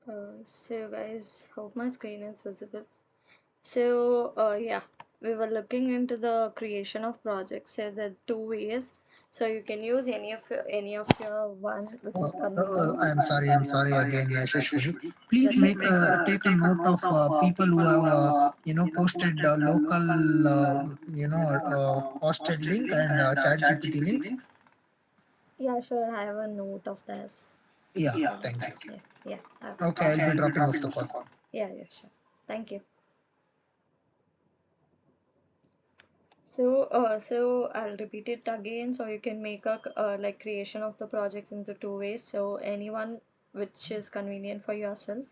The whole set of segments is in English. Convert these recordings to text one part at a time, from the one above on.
So guys, hope my screen is visible. So we were looking into the creation of projects. So the two ways. So you can use any of your one which is convenient. I'm sorry again, Shashwati. Please That's make okay. take a note of people who have posted local hosted link and chat GPT links. Yeah, sure. I have a note of this. Yeah, Yeah, thank you. yeah, yeah. Okay. Okay, I'll be dropping off the call. Yeah, yeah, sure. Thank you. So I'll repeat it again. So you can make a like creation of the project into two ways. So anyone which is convenient for yourself.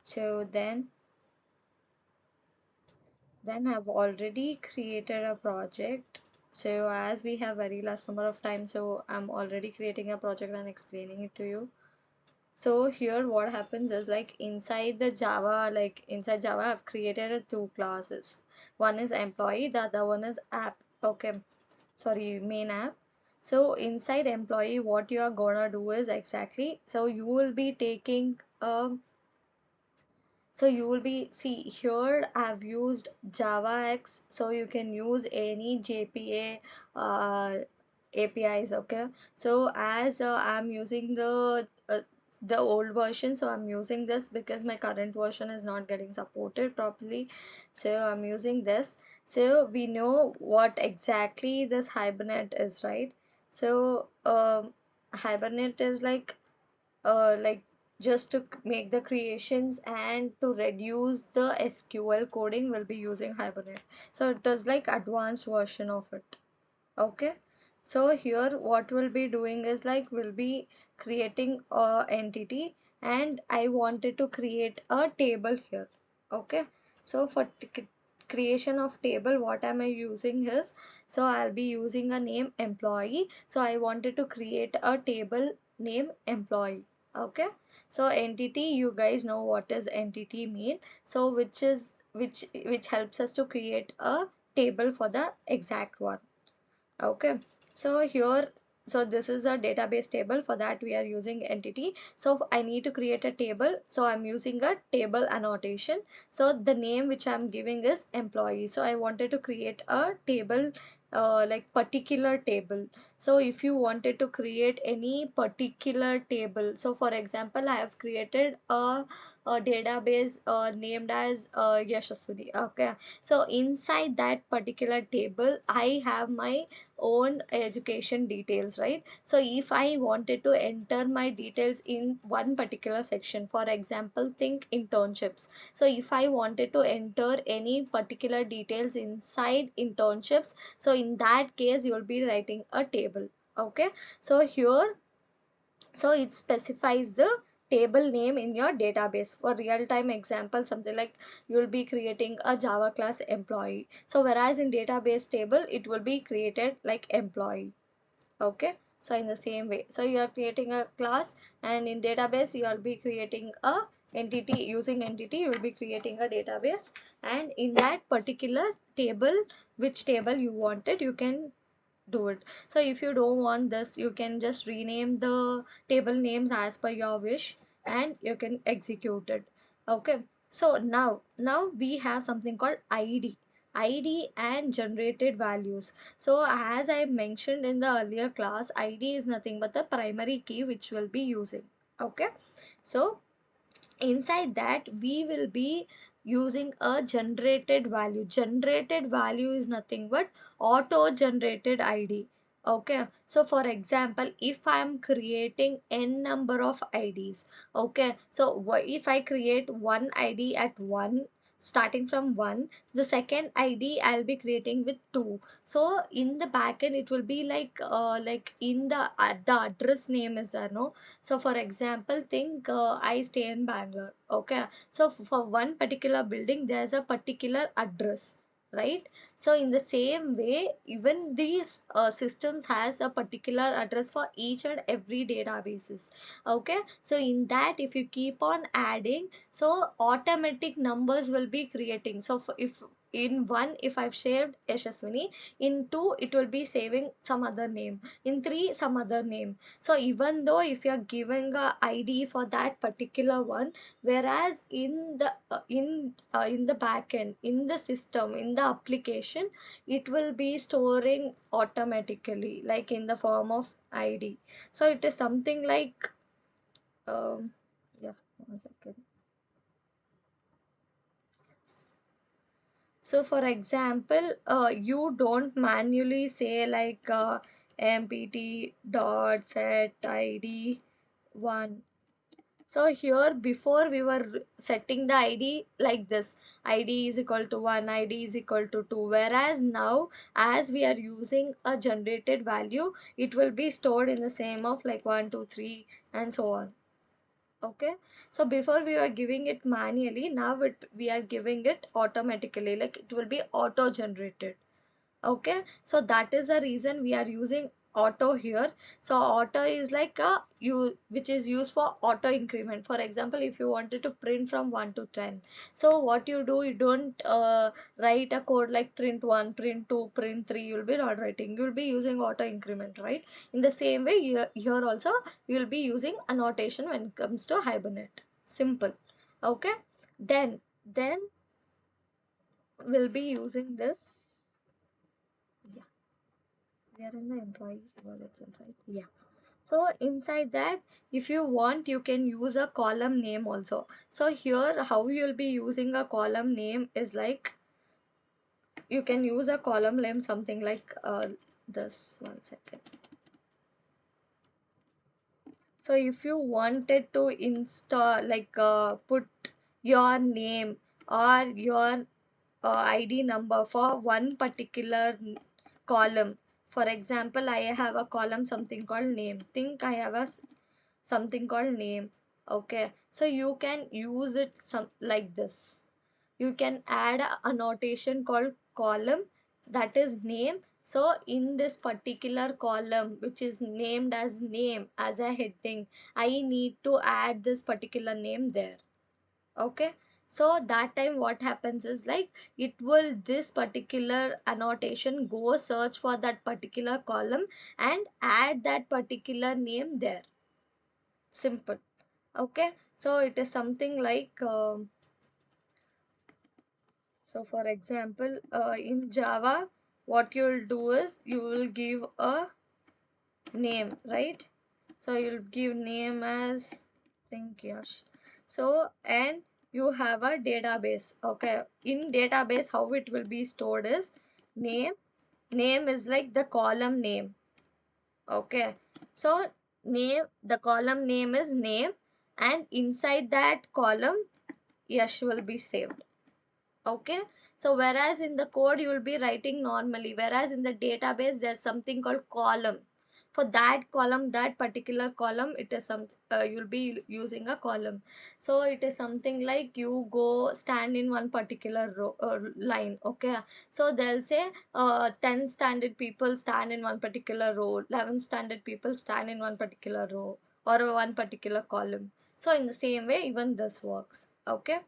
So then I've already created a project. So as we have very less number of time, so I'm already creating a project and explaining it to you. So here what happens is like inside Java I've created two classes. One is employee, the other one is app. Okay, sorry, main app. So inside employee what you are gonna do is exactly, so you will be taking so you will be, see here I've used JavaX, so you can use any JPA APIs. Okay, so as I'm using the old version, so I'm using this because my current version is not getting supported properly, so I'm using this. So we know what exactly this Hibernate is, right? So Hibernate is like just to make the creations and to reduce the SQL coding, we'll be using Hibernate. So it is like advanced version of it. Okay, so here what we'll be doing is like we'll be creating a entity, and I wanted to create a table here. Okay, so for creation of table, what am I using is, so I'll be using a name employee. So I wanted to create a table name employee. Okay, so entity, you guys know what is entity mean, so which helps us to create a table for the exact one. Okay, so here, so this is a database table. For that we are using entity. So I need to create a table, so I'm using a table annotation. So the name which I'm giving is employee. So I wanted to create a table, like particular table. So if you wanted to create any particular table, so for example I have created a database named as Yashaswini. Okay, so inside that particular table I have my own education details, right? So if I wanted to enter my details in one particular section, for example think internships, so if I wanted to enter any particular details inside internships, so in that case you will be writing a table. Okay, so here, so it specifies the table name in your database. For real time example, something like you'll be creating a Java class employee, so whereas in database table it will be created like employee. Okay, so in the same way, so you are creating a class, and in database you will be creating a entity. Using entity you will be creating a database, and in that particular table, which table you wanted, you can do it. So if you don't want this, you can just rename the table names as per your wish, and you can execute it. Okay, so now we have something called id and generated values. So as I mentioned in the earlier class, id is nothing but the primary key which we'll be using. Okay, so inside that we will be using a generated value is nothing but auto generated id. Okay, so for example if I'm creating n number of ids, okay, so if I create one id at one, starting from 1, the second id I'll be creating with 2. So in the backend it will be like in the address name is there, no? So for example think I stay in Bangalore. Okay, so for one particular building there's a particular address. right? So in the same way, even these systems has a particular address for each and every databases. Okay, so in that, if you keep on adding, so automatic numbers will be creating. So if in one, if I've saved Yashaswini, in two it will be saving some other name, in three some other name. So even though if you're giving a ID for that particular one, whereas in the backend, in the system, in the application, it will be storing automatically, like in the form of ID. So it is something like yeah, 1 second. So for example, you don't manually say like mpt dot set id 1. So here before we were setting the ID like this, ID is equal to 1, ID is equal to 2. Whereas now, as we are using a generated value, it will be stored in the same of like 1, 2, 3, and so on. Okay, so before we were giving it manually, now we are giving it automatically, like it will be auto generated. Okay, so that is the reason we are using auto here. So auto is like a you which is used for auto increment. For example, if you wanted to print from 1 to 10, so what you do, you don't write a code like print 1, print 2, print 3. You'll be not writing, you'll be using auto increment, right? In the same way, here also you'll be using annotation when it comes to Hibernate. Simple. Okay, then we'll be using this. Yeah, we are in the employee wallet, right? Yeah. So inside that, if you want, you can use a column name also. So here, how you'll be using a column name is like, you can use a column name something like this. 1 second. So if you wanted to install, like put your name or your ID number for one particular column. For example, I have a column something called name. Think I have a something called name. Okay, so you can use it some like this. You can add a annotation called column, that is name. So in this particular column, which is named as name as a heading, I need to add this particular name there. Okay, so that time what happens is like, it will, this particular annotation go search for that particular column and add that particular name there. Simple. Okay, so it is something like so for example, in Java, what you'll do is you will give a name, right? So you'll give name as, think, Yash. So and you have a database. Okay, in database, how it will be stored is name. Name is like the column name. Okay, so name, the column name is name, and inside that column Yash will be saved. Okay, so whereas in the code you will be writing normally, whereas in the database there's something called column. For that column, that particular column, it is some you'll be using a column. So it is something like, you go stand in one particular row line. Okay, so they'll say 10 standard people stand in one particular row, 11 standard people stand in one particular row or one particular column. So in the same way, even this works. Okay,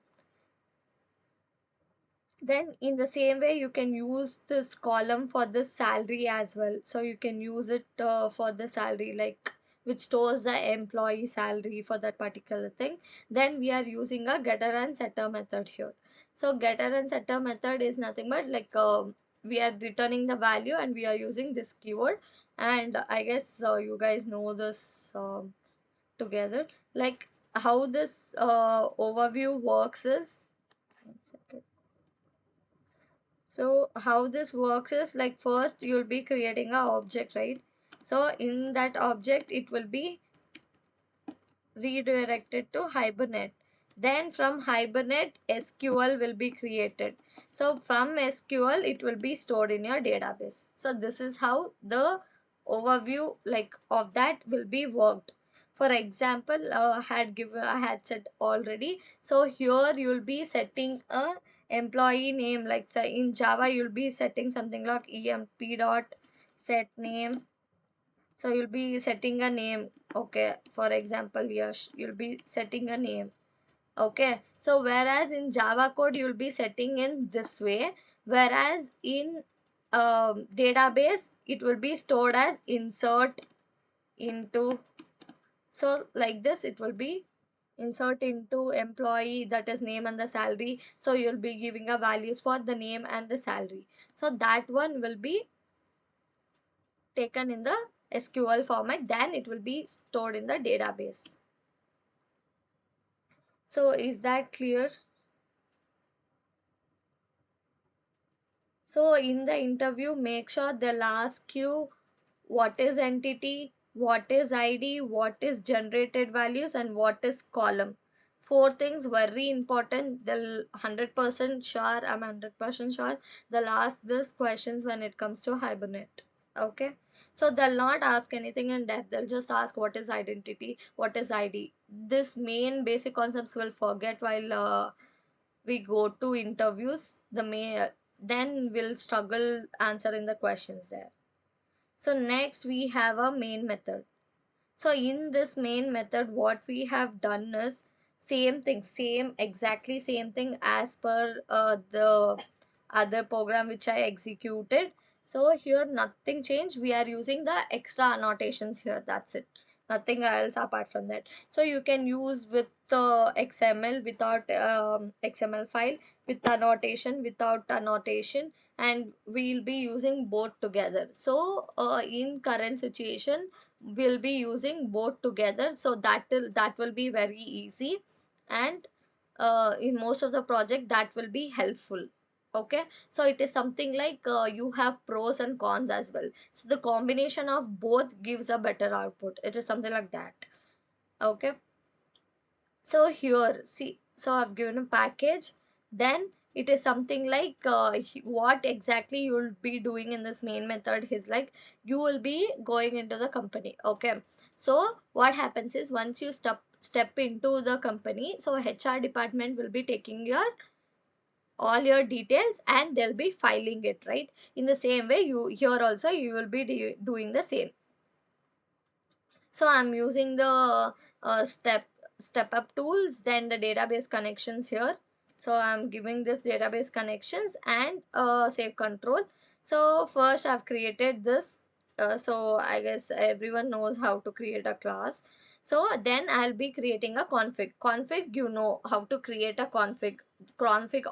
then in the same way, you can use this column for the salary as well. So you can use it for the salary, like which stores the employee salary for that particular thing. Then we are using a getter and setter method here. So getter and setter method is nothing but like we are returning the value and we are using this keyword. And I guess you guys know this together. Like how this overview works is, one second. So how this works is like, first you'll be creating a object, right? So in that object, it will be redirected to Hibernate. Then from Hibernate, SQL will be created. So from SQL, it will be stored in your database. So this is how the overview like of that will be worked. For example, I had said already. So here you will be setting a employee name, like say in Java you'll be setting something like emp dot set name. So you'll be setting a name. Okay, for example, yes, you'll be setting a name. Okay, so whereas in Java code you'll be setting in this way, whereas in database it will be stored as insert into. So like this it will be insert into employee, that is name and the salary. So you'll be giving a values for the name and the salary. So that one will be taken in the SQL format, then it will be stored in the database. So is that clear? So in the interview, make sure they'll ask you what is entity, what is ID, what is generated values, and what is column. Four things very important. They'll 100% sure, I'm 100% sure they'll ask these questions when it comes to Hibernate. Okay. So they'll not ask anything in depth. They'll just ask what is identity, what is ID. This main basic concepts will forget while we go to interviews. The may then we'll struggle answering the questions there. So next we have a main method. So in this main method, what we have done is same thing, same exactly same thing as per the other program which I executed. So here nothing changed. We are using the extra annotations here. That's it. Nothing else apart from that. So you can use with the XML, without XML file, with annotation, without annotation, and we'll be using both together. So in current situation we'll be using both together, so that will be very easy, and in most of the project that will be helpful. Okay, so it is something like you have pros and cons as well, so the combination of both gives a better output. It is something like that. Okay, so here see, so I've given a package. Then it is something like what exactly you will be doing in this main method is like you will be going into the company. Okay, so what happens is once you step into the company, so HR department will be taking your all your details and they'll be filing it, right? In the same way, you here also you will be doing the same. So I'm using the step up tools, then the database connections here. So I'm giving this database connections and save control. So first I've created this. So I guess everyone knows how to create a class. So then I'll be creating a config. You know how to create a config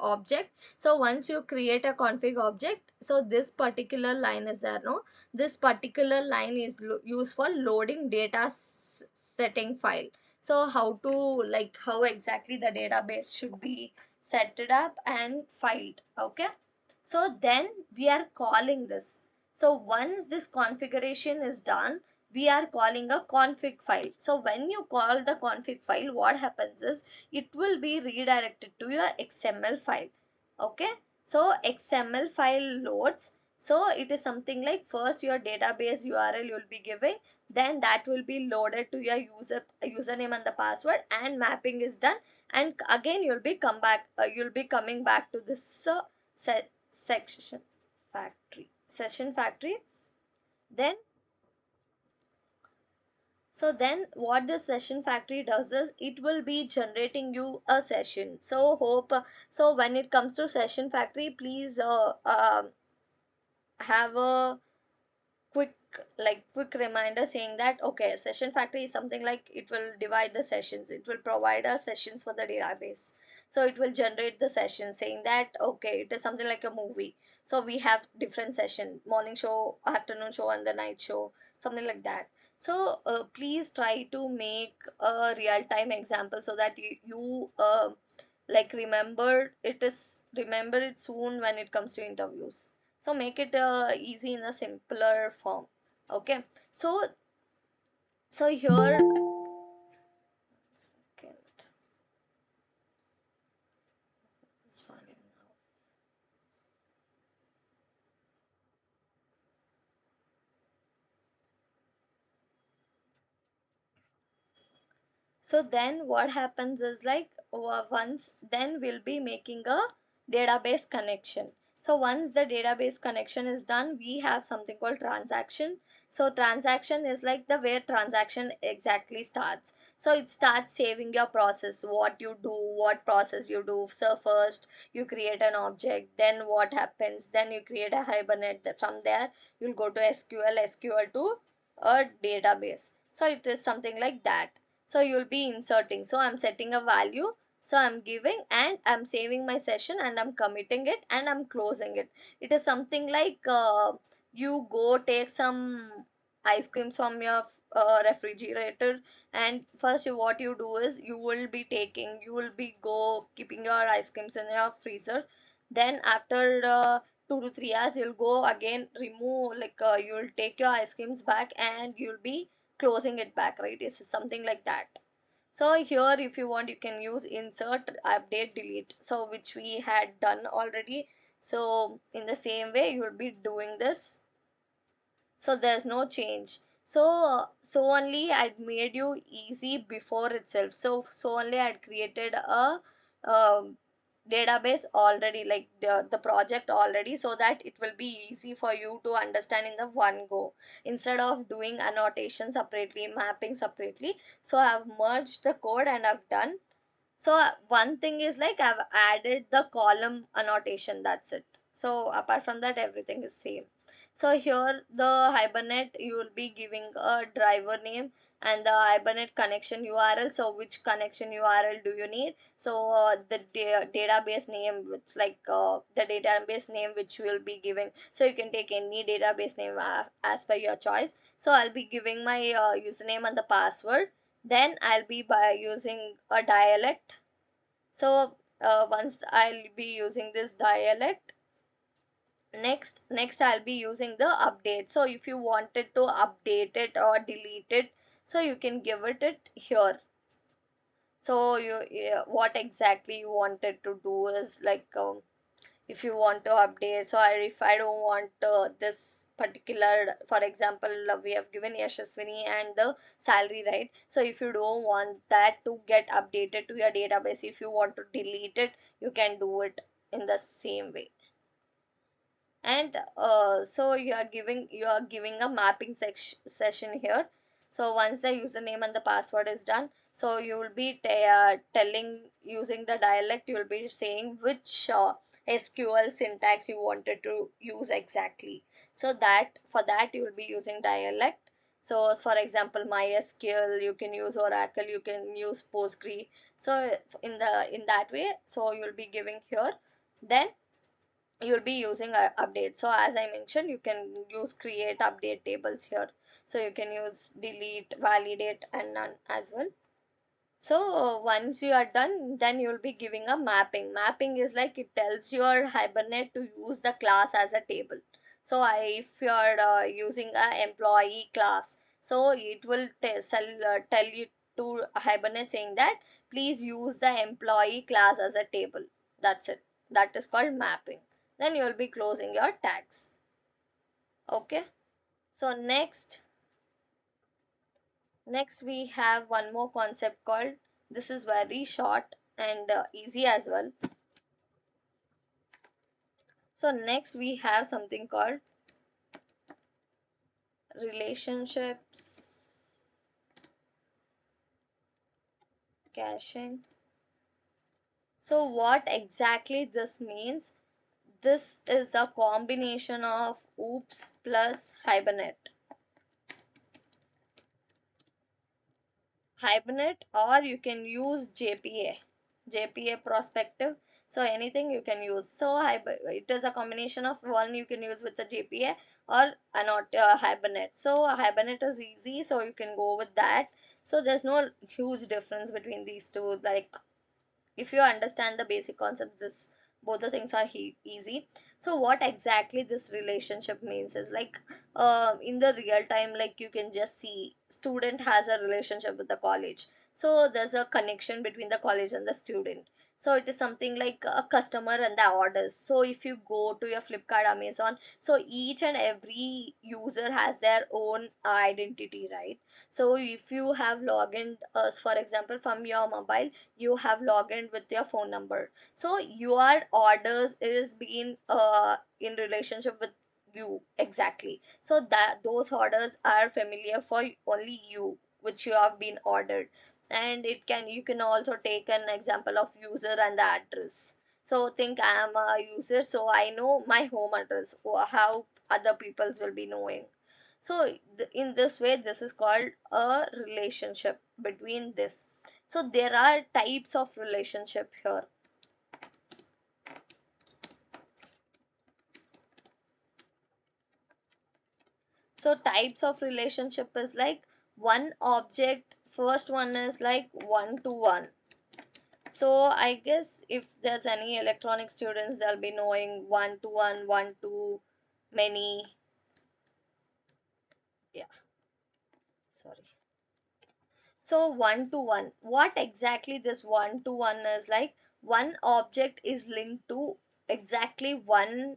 object. So once you create a config object, so this particular line is there, no? This particular line is used for loading data setting file. So how to, like, how exactly the database should be set it up and filed. Okay, so then we are calling this. So once this configuration is done, we are calling a config file. So when you call the config file, what happens is it will be redirected to your XML file. Okay, so XML file loads. So it is something like first your database URL you'll be giving, then that will be loaded to your username and the password, and mapping is done. And again you'll be coming back to this section factory session factory. Then so then what the session factory does is it will be generating you a session. So hope so when it comes to session factory, please have a quick quick reminder saying that okay, session factory is something like it will divide the sessions, it will provide us sessions for the database. So it will generate the session saying that okay, it is something like a movie. So we have different session, morning show, afternoon show, and the night show, something like that. So please try to make a real-time example so that you like remember it soon when it comes to interviews. So make it easy in a simpler form. Okay, so here second, this one now. So then what happens is like once then we'll be making a database connection. So once the database connection is done, we have something called transaction. So transaction is like the where transaction exactly starts. So it starts saving your process, what you do, what process you do. So first you create an object, then what happens, then you create a hibernate. From there you'll go to SQL to a database. So it is something like that. So you'll be inserting. So I'm setting a value, so I'm giving and I'm saving my session and I'm committing it and I'm closing it. It is something like you go take some ice creams from your refrigerator, and first what you do is you will be go keeping your ice creams in your freezer. Then after 2 to 3 hours you'll go again remove, like you'll take your ice creams back and you'll be closing it back, right? It's something like that. So here if you want you can use insert, update, delete, so which we had done already. So in the same way you will be doing this, so there's no change. So only I'd made you easy before itself. So only I'd created a um, database already, like the project already, so that it will be easy for you to understand in the one go, instead of doing annotation separately, mapping separately. So I've merged the code and I've done. So one thing is like I've added the column annotation, that's it. So apart from that everything is same. So here the hibernate you will be giving a driver name and the hibernate connection URL. So which connection URL do you need? So the database name, which like the database name which you will be giving. So you can take any database name as per your choice. So I'll be giving my username and the password. Then I'll be by using a dialect. So once I'll be using this dialect, next I'll be using the update. So if you wanted to update it or delete it, so you can give it here. So you, yeah, what exactly you wanted to do is like if you want to update. So if I don't want this particular, for example, we have given Yashaswini and the salary, right? So if you don't want that to get updated to your database, if you want to delete it, you can do it in the same way. And so you are giving a mapping session here. So once the username and the password is done, so you will be telling, using the dialect you will be saying which SQL syntax you wanted to use exactly. So that for that you will be using dialect. So as for example MySQL, you can use Oracle, you can use Postgre. So in that way, so you will be giving here. Then you'll be using a update. So as I mentioned, you can use create, update tables here. So you can use delete, validate and none as well. So once you are done, then you'll be giving a mapping is like it tells your hibernate to use the class as a table. So if you're using a employee class, so it will tell you to hibernate saying that please use the employee class as a table. That's it. That is called mapping. Then you'll be closing your tags. Okay. So next we have one more concept called, this is very short and easy as well. So next we have something called relationships caching. So what exactly this means? This is a combination of oops plus hibernate. Hibernate, or you can use JPA prospective. So anything you can use. So it is a combination of one you can use with the JPA or not hibernate. So hibernate is easy, so you can go with that. So there's no huge difference between these two. Like if you understand the basic concept, this both the things are easy. So what exactly this relationship means is like in the real time, like you can just see student has a relationship with the college. So there's a connection between the college and the student. So it is something like a customer and the orders. So if you go to your Flipkart, Amazon, so each and every user has their own identity, right? So if you have logged, for example, from your mobile, you have logged in with your phone number, so your orders is being in relationship with you exactly. So that those orders are familiar for only you, which you have been ordered. And it can, you can also take an example of user and the address. So think I am a user, so I know my home address, how other peoples will be knowing. So in this way, this is called a relationship between this. So there are types of relationship here. So types of relationship is like one object. First one is like one to one. So I guess if there's any electronic students, they'll be knowing one to one, one to many. Yeah, sorry. So one to one, what exactly this one to one is like, one object is linked to exactly one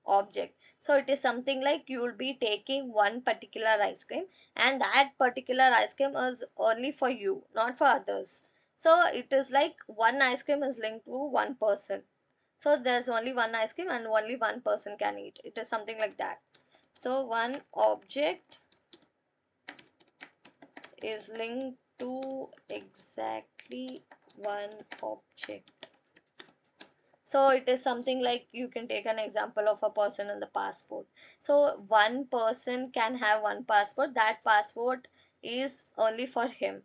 object. So it is something like you will be taking one particular ice cream, and that particular ice cream is only for you, not for others. So it is like one ice cream is linked to one person. So there's only one ice cream and only one person can eat. It is something like that. So one object is linked to exactly one object. So it is something like you can take an example of a person in the passport. So one person can have one passport. That passport is only for him.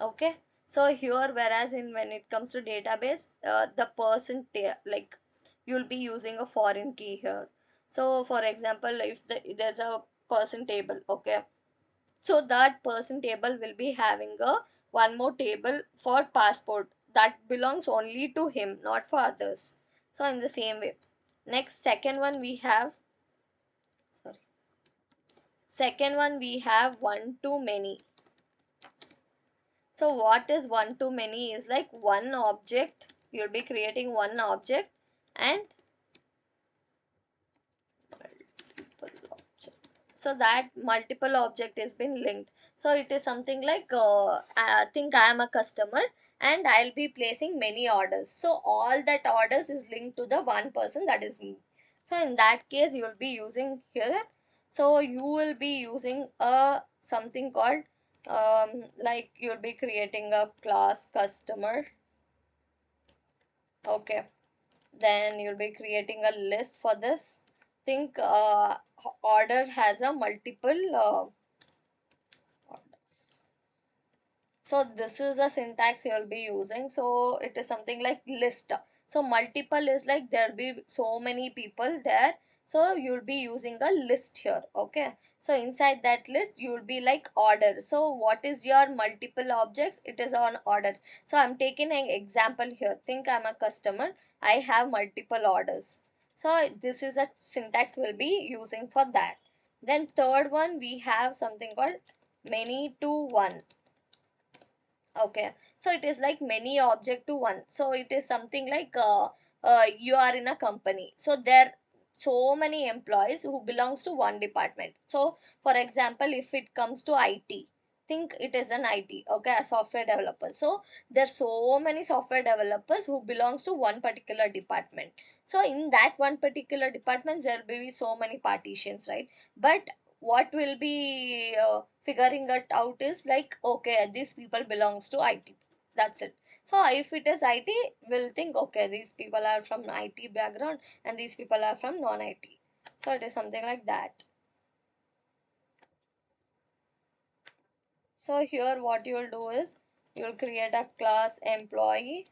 Okay. So here, whereas in when it comes to database, the person like you'll be using a foreign key here. So for example, if there's a person table, okay, so that person table will be having a one more table for passport that belongs only to him, not for others. So in the same way, next second one we have, sorry, second one we have one to many. So what is one to many is like one object, you'll be creating one object and multiple object. So that multiple object has been linked. So it is something like I think I am a customer and I'll be placing many orders. So all that orders is linked to the one person, that is me. So in that case, you will be using here. So you will be using a something called like you'll be creating a class customer. Okay, then you'll be creating a list for this. Think order has a multiple orders. So this is the syntax you'll be using. So it is something like list. So multiple is like there'll be so many people there, so you'll be using a list here. Okay, so inside that list you'll be like order. So what is your multiple objects? It is on order. So I'm taking an example here. Think I'm a customer, I have multiple orders. So this is a syntax we'll be using for that. Then third one, we have something called many to one. Okay, so it is like many object to one. So it is something like you are in a company, so there so many employees who belongs to one department. So for example, if it comes to IT, think it is an IT, okay, a software developer. So there are so many software developers who belongs to one particular department. So in that one particular department, there will be so many partitions, right? But what will be figuring it out is like, okay, these people belongs to IT, that's it. So if it is IT, we'll think, okay, these people are from IT background and these people are from non-IT. So it is something like that. So here what you will do is you will create a class employee,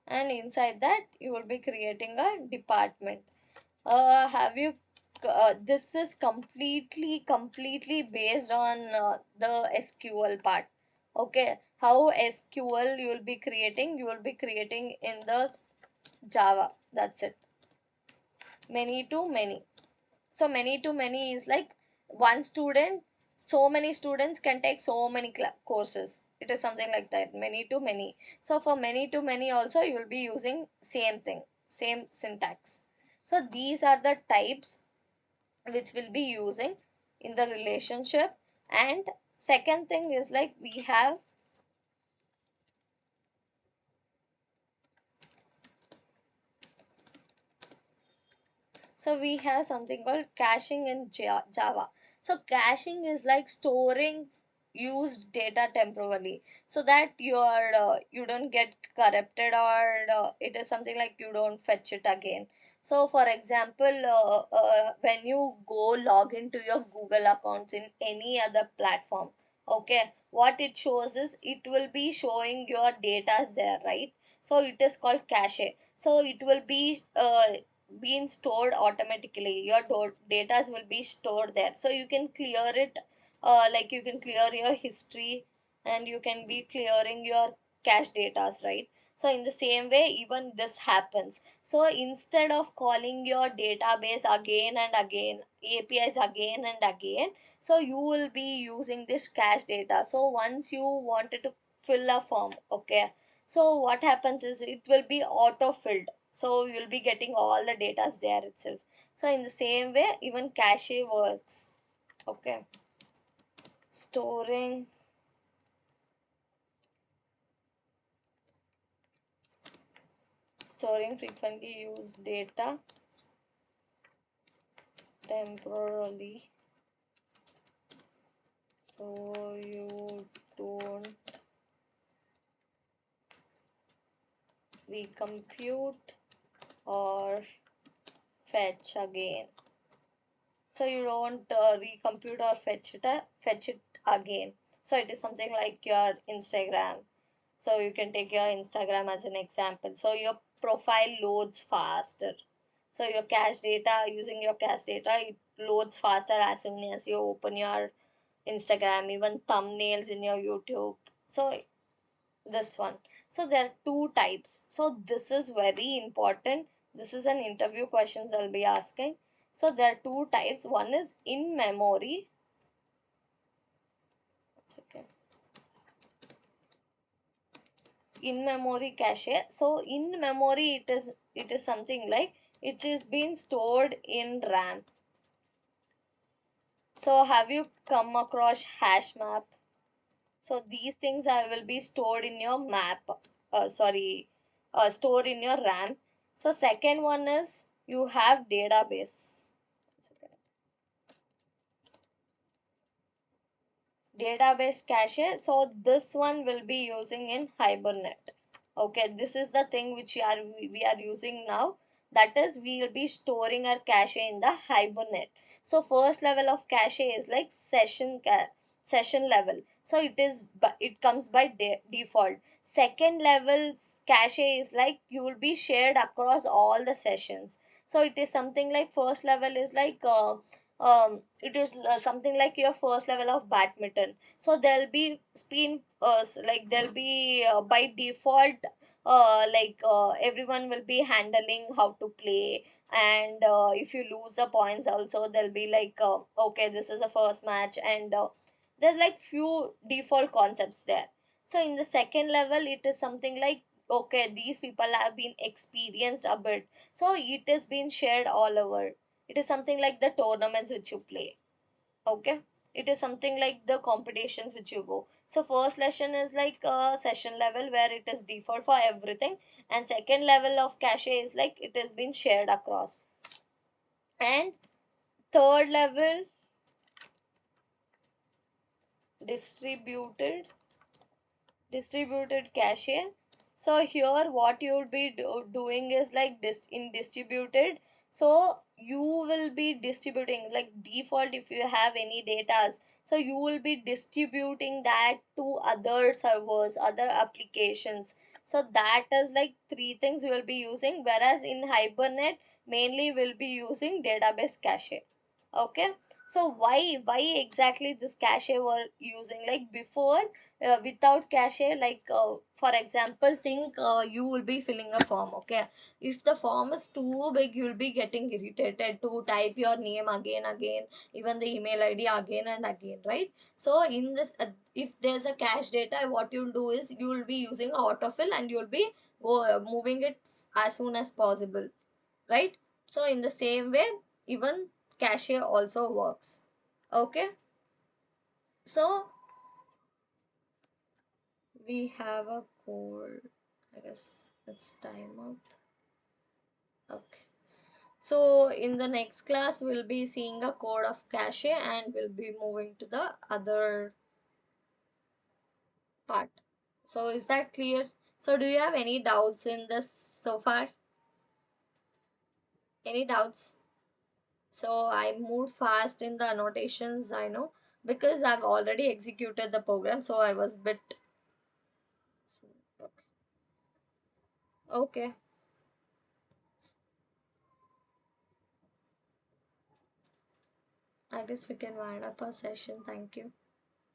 and inside that you will be creating a department. Have you this is completely based on the SQL part. Okay, how SQL you will be creating, you will be creating in the Java, that's it. Many to many. So many to many is like one student, so many students can take so many courses. It is something like that, many to many. So for many to many also you will be using same thing, same syntax. So these are the types which will be using in the relationship. And second thing is like we have, so we have something called caching in Java. So caching is like storing used data temporarily, so that you don't get corrupted, or it is something like you don't fetch it again. So for example, when you go log into your Google accounts in any other platform, okay, what it shows is it will be showing your data there, right? So it is called cache. So it will be being stored automatically. Your data will be stored there, so you can clear it, like you can clear your history, and you can be clearing your cache data, right? So in the same way even this happens. So instead of calling your database again and again, APIs again and again, so you will be using this cache data. So once you wanted to fill a form, okay, so what happens is it will be auto filled, so you'll be getting all the data there itself. So in the same way even cache works. Okay, storing storing frequently used data temporarily, so you don't recompute or fetch again. So you don't recompute or fetch it again. So it is something like your Instagram. So you can take your Instagram as an example. So your profile loads faster. So your cache data, using your cache data, it loads faster as soon as you open your Instagram, even thumbnails in your YouTube. So this one. So there are two types. So this is very important. This is an interview questions I'll be asking. So there are two types. One is in memory. Second. In memory cache. So in memory it is something like it is being stored in RAM. So have you come across hash map? So these things are will be stored in your map. Sorry, stored in your RAM. So second one is you have database. Database cache. So this one will be using in Hibernate. Okay, this is the thing which we are using now. That is, we will be storing our cache in the Hibernate. So first level of cache is like session level. So it comes by default. Second level cache is like you will be shared across all the sessions. So it is something like first level is like it is something like your first level of badminton. So there'll be spin like there'll be by default everyone will be handling how to play. And if you lose the points also, there'll be like okay, this is a first match, and there's like few default concepts there. So in the second level it is something like okay, these people have been experienced a bit, so it has been shared all over. It is something like the tournaments which you play. Okay, it is something like the competitions which you go. So first lesson is like session level where it is default for everything, and second level of cache is like it has been shared across. And third level, distributed cache. So here what you will be doing is like this in distributed. So you will be distributing like default, if you have any data, so you will be distributing that to other servers, other applications. So that is like three things you will be using, whereas in Hibernate mainly will be using database cache. Okay, so why exactly this cache were using? Like before, without cache, like for example, think you will be filling a form. Okay, if the form is too big, you'll be getting irritated to type your name again, even the email ID again and again, right? So in this, if there's a cache data, what you'll do is you will be using autofill, and you'll be moving it as soon as possible, right? So in the same way, even cache also works. Okay, so we have a code. I guess it's timeout. Okay, so in the next class we'll be seeing a code of cache, and we'll be moving to the other part. So is that clear? So do you have any doubts in this so far? Any doubts? So I moved fast in the annotations, I know, because I've already executed the program, so I was bit. Okay, I guess we can wind up our session. Thank you.